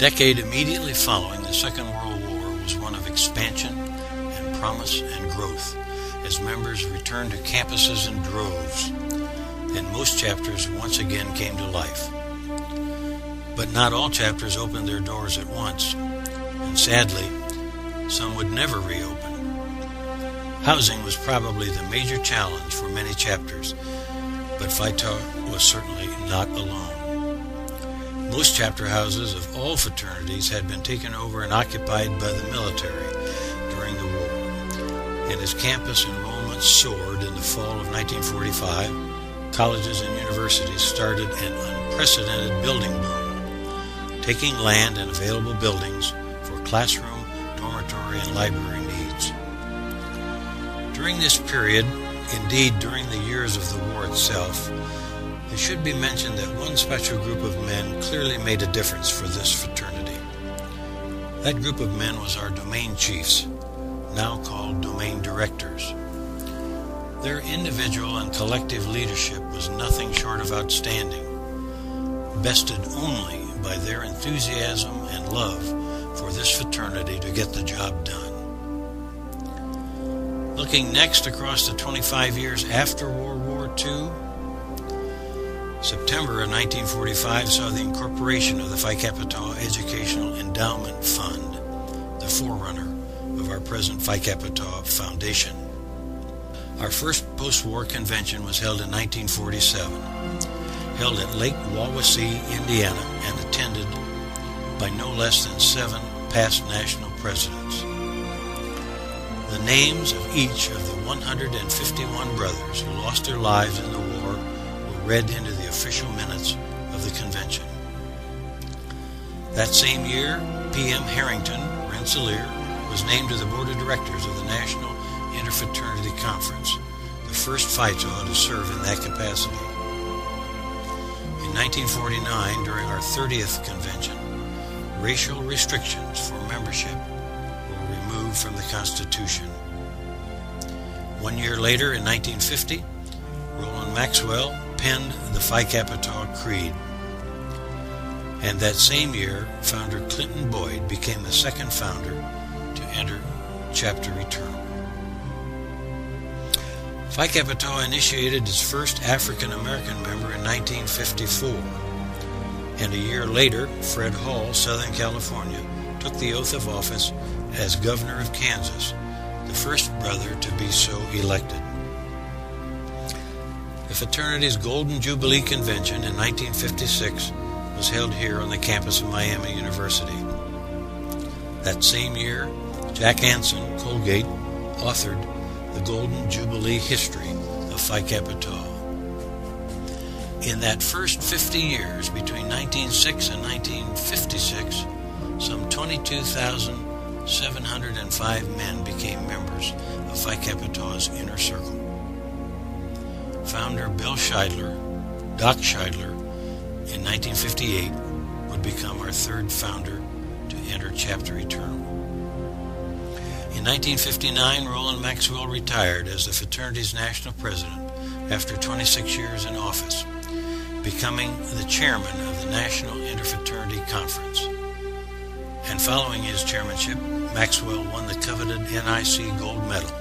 decade immediately following the Second World War was one of expansion and promise and growth as members returned to campuses in droves, and most chapters once again came to life. But not all chapters opened their doors at once, and sadly, some would never reopen. Housing was probably the major challenge for many chapters, but Phi Tau was certainly not alone. Most chapter houses of all fraternities had been taken over and occupied by the military during the war, and as campus enrollment soared in the fall of 1945, colleges and universities started an unprecedented building boom, taking land and available buildings for classroom, dormitory, and library needs. During this period, indeed during the years of the war itself, it should be mentioned that one special group of men clearly made a difference for this fraternity. That group of men was our domain chiefs, now called domain directors. Their individual and collective leadership was nothing short of outstanding, bested only by their enthusiasm and love for this fraternity to get the job done. Looking next across the 25 years after World War II, September of 1945 saw the incorporation of the Phi Kappa Tau Educational Endowment Fund, the forerunner of our present Phi Kappa Tau Foundation. Our first post-war convention was held in 1947, held at Lake Wawasee, Indiana, and attended by no less than 7 past national presidents. The names of each of the 151 brothers who lost their lives in the war were read into the official minutes of the convention. That same year, P.M. Harrington Rensselaer was named to the board of directors of the National Interfraternity Conference, the first Phi Tau to serve in that capacity. In 1949, during our 30th convention, racial restrictions for membership were removed from the Constitution. 1 year later, in 1950, Roland Maxwell penned the Phi Kappa Tau Creed. And that same year, founder Clinton Boyd became the second founder to enter Chapter Eternal. Phi Kappa Tau initiated its first African-American member in 1954, and a year later, Fred Hall, Southern California, took the oath of office as governor of Kansas, the first brother to be so elected. The fraternity's Golden Jubilee Convention in 1956 was held here on the campus of Miami University. That same year, Jack Anson, Colgate, authored the Golden Jubilee History of Phi Kappa Tau. In that first 50 years, between 1906 and 1956, some 22,705 men became members of Phi Kappa Tau's inner circle. Founder Bill Scheidler, Doc Scheidler, in 1958 would become our third founder to enter Chapter Eternal. In 1959, Roland Maxwell retired as the fraternity's national president after 26 years in office, becoming the chairman of the National Interfraternity Conference. And following his chairmanship, Maxwell won the coveted NIC gold medal,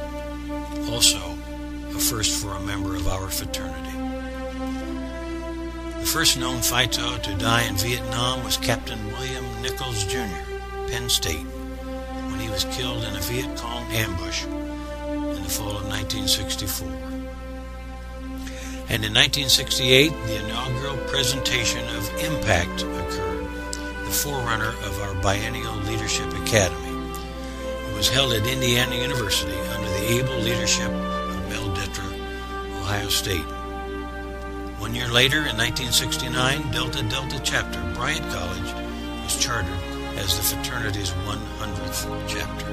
also a first for a member of our fraternity. The first known Phi Tau to die in Vietnam was Captain William Nichols, Jr., Penn State, when he was killed in a Viet Cong ambush in the fall of 1964. And in 1968, the inaugural presentation of Impact occurred, the forerunner of our biennial Leadership Academy. It was held at Indiana University under the able leadership of Mel Detra, Ohio State. 1 year later, in 1969, Delta Delta Chapter, Bryant College, was chartered as the fraternity's 100th chapter.